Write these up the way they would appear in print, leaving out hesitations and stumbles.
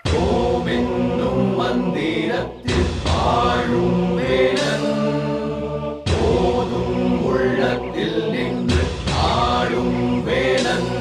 ஓம் என்னும் மந்திரத்தில் வாழும் வேலன் போதும் உள்ளத்தில் நின்று ஆடும் வேலன்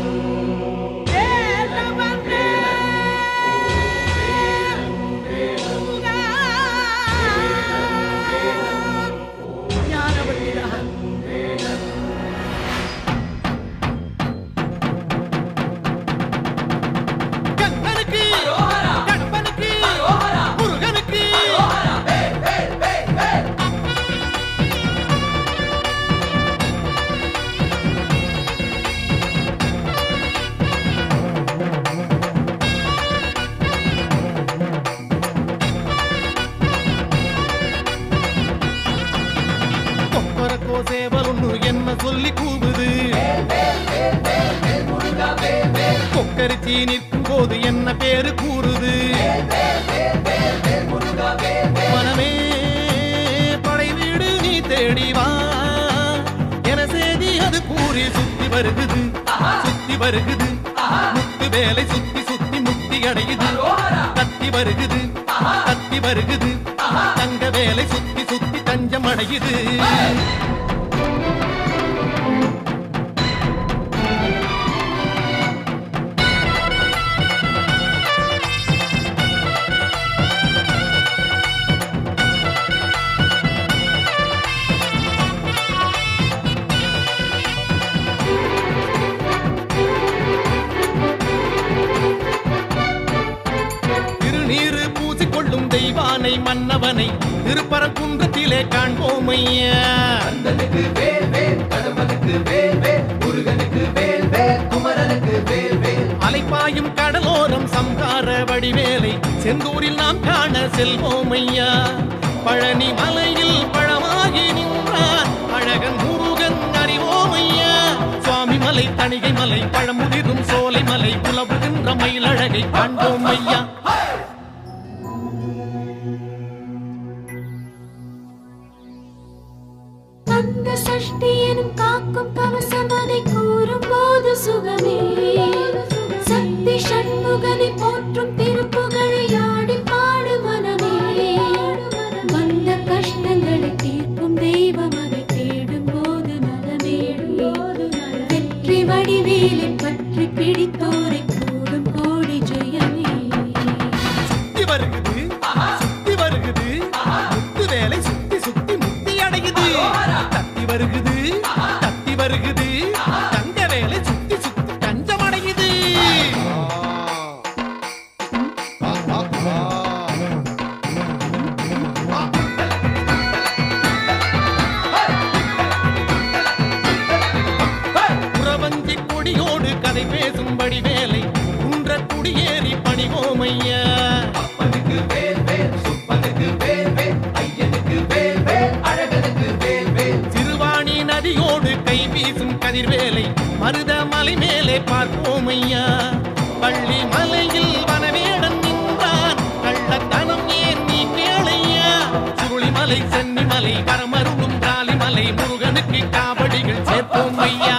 என்ன சொல்லி கூவுது கொக்கரிச்சி நிற்கும் போது என்ன பேரு கூறுது மனமே படை வீடு நீ தேடி வா என செய்தி அது கூறி சுத்தி வருகுது முத்து வேலை சுத்தி சுத்தி முக்தி அடையுது கத்தி வருகுது தங்க வேலை சுத்தி சுத்தி தஞ்சம் அடையுது தெய்வானை மன்னவனை திருப்பரங்குன்றத்திலே காண்போம் ஐயா. கந்தனுக்கு வேல் வேல், கடம்பனுக்கு வேல் வேல், முருகனுக்கு வேல் வேல், குமரனுக்கு வேல் வேல். அலைப்பாயும் கடலோரம் சம்ஹார வடிவேலை செந்தூரில் நாம் காண செல்வோம் ஐயா. பழனி மலையில் பழமாகி நின்றார் அழகன் முருகன் அறிவோம் ஐயா. சுவாமி மலை, தணிகை மலை, பழமுதிரும் சோலை மலை, உலவுகின்ற மயிலழகை காண்போம் ஐயா. அந்த சஷ்டி எனும் காக்கும் கவசமதை கூறும் போது சுகமே. சக்தி சண்முகனை போற்றும் திருப்புகழை ஆடி பாடு மனமே. வந்த கஷ்டங்களை தீர்க்கும் தெய்வம் அதை தேடும் போது நலமே. வெற்றி வடிவேலை பற்றி பிடித்தோரை கூடும் கோடி ஜெயமே. சுத்தி வருகுது முத்து வேலை சுத்தி சுத்தி முக்தி அடையுது. தத்தி வருகுது தங்க வேலை சுத்தி சுத்தி தஞ்சம் அடையுது. புறவஞ்சி கொடியோடு கதை பேசும்படி வேலை குன்ற குடியேறி பணிவோம் ஐயா. அப்பனுக்கு வேல் வேல், சுப்பனுக்கு வேல் வேல், ஐயனுக்கு வேல் வேல், அழகனுக்கு வேல் வேல். திருவாணி நதியோடு கை வீசும் கதிர்வேலை மருத மலை மேலே பார்ப்போம் ஐயா. பள்ளி மலையில் வனவேடன் நின்றான் கள்ளத்தனம் ஏன் நீ கேளையா. சுருளிமலை, சென்னிமலை, வரமருளும் காளிமலை, முருகனுக்கு காவடிகள் சேர்ப்போம் ஐயா.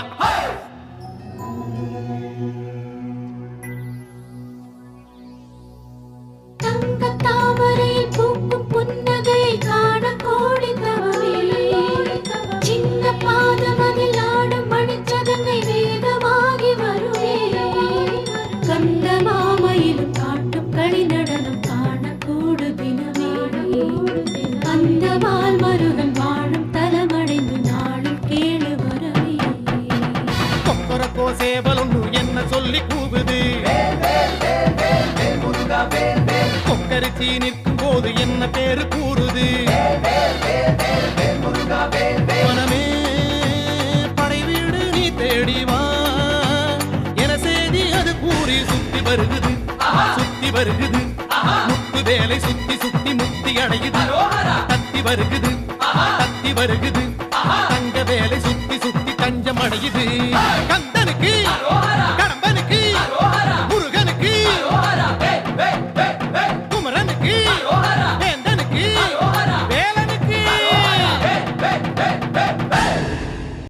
தங்க தாமரையில் பூக்கும் புன்னகையை காண கோடி தவமே. சின்ன பாதமதில் ஆடும் மணிச்சதங்கை வேதமாகி வருவே. கந்த மாமையிலும் காட்டும் களி நடனம் காண கூடு தினமே. அந்த மால் மருகன் வாழும் தலமடைந்து நாளும் கேளு வரவே. கொக்கரக்கோ சேவலொன்னு என்ன சொல்லி கூவுது. வேல் வேல் வேல் வேல் வேல், முருகா வேல் வேல். கொக்கரிச்சி நிற்கும் போது என்ன பேரு கூறுது. வேல் வேல் வேல் வேல் வேல், முருகா வேல் வேல். மனமே படை வீடு நீ தேடி வா என செய்தி அது கூறி சுத்தி வருகுது முத்து வேலை சுத்தி சுத்தி முக்தி அடையுது. தத்தி வருகுது தங்க வேலை சுத்தி சுத்தி தஞ்சம் அடையுது. கந்தனுக்கு